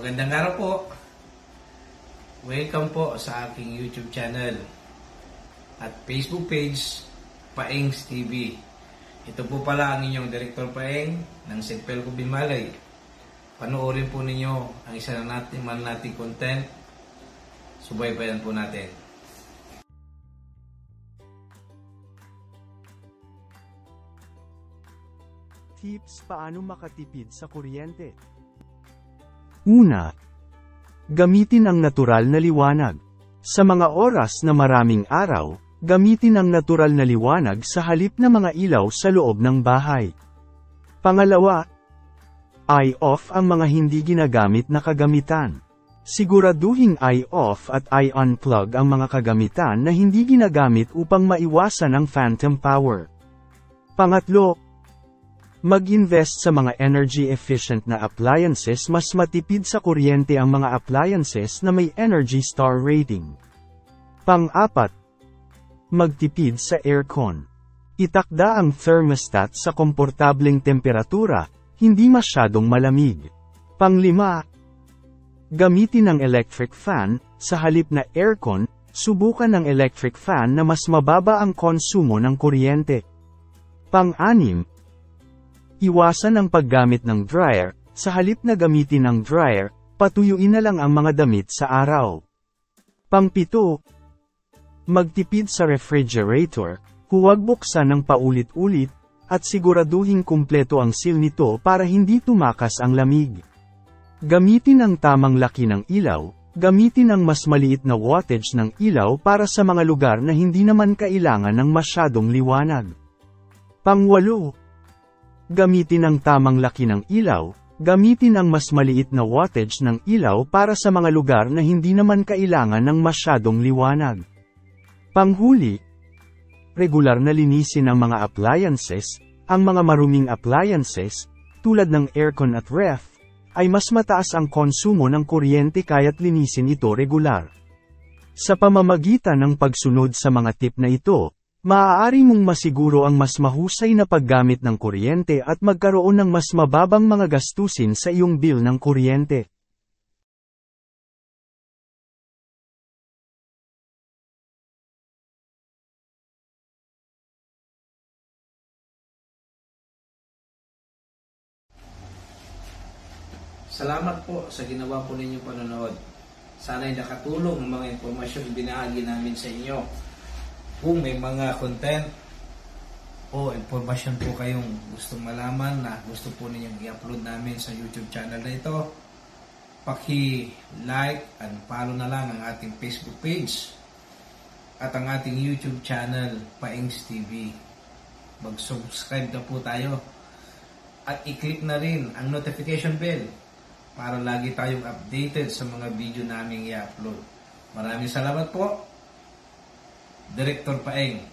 Magandang araw po. Welcome po sa aking YouTube channel at Facebook page, Paengs TV. Ito po pala ang inyong Director Paeng ng St. Pelco Binmalay. Panoorin po ninyo ang isa na nating content. Subaybayan po natin. Tips paano makatipid sa kuryente. Una, gamitin ang natural na liwanag. Sa mga oras na maraming araw, gamitin ang natural na liwanag sa halip na mga ilaw sa loob ng bahay. Pangalawa, eye off ang mga hindi ginagamit na kagamitan. Siguraduhing eye off at eye unplug ang mga kagamitan na hindi ginagamit upang maiwasan ang phantom power. Pangatlo, mag-invest sa mga energy-efficient na appliances. Mas matipid sa kuryente ang mga appliances na may Energy Star rating. Pang-apat, magtipid sa aircon. Itakda ang thermostat sa komportableng temperatura, hindi masyadong malamig. Pang-lima, gamitin ang electric fan, sa halip na aircon, subukan ng electric fan na mas mababa ang konsumo ng kuryente. Pang-anim, iwasan ang paggamit ng dryer, sa halip na gamitin ang dryer, patuyuin na lang ang mga damit sa araw. Pang-pito, magtipid sa refrigerator, huwag buksan ng paulit-ulit, at siguraduhing kumpleto ang seal nito para hindi tumakas ang lamig. Gamitin ang tamang laki ng ilaw, gamitin ang mas maliit na wattage ng ilaw para sa mga lugar na hindi naman kailangan ng masyadong liwanag. Pang-walo, gamitin ang tamang laki ng ilaw, gamitin ang mas maliit na wattage ng ilaw para sa mga lugar na hindi naman kailangan ng masyadong liwanag. Panghuli, regular na linisin ang mga appliances. Ang mga maruming appliances, tulad ng aircon at ref, ay mas mataas ang konsumo ng kuryente kaya't linisin ito regular. Sa pamamagitan ng pagsunod sa mga tip na ito, maaari mong masiguro ang mas mahusay na paggamit ng kuryente at magkaroon ng mas mababang mga gastusin sa iyong bill ng kuryente. Salamat po sa ginawa po ninyong panonood. Sana'y nakatulong ang mga impormasyon binahagi namin sa inyo. Kung may mga content o impormasyon po kayong gustong malaman na gusto po ninyong i-upload namin sa YouTube channel na ito, paki-like and follow na lang ang ating Facebook page at ang ating YouTube channel, Paengs TV. Mag-subscribe na po tayo at i-click na rin ang notification bell para lagi tayong updated sa mga video naming i-upload. Maraming salamat po. Director Paeng.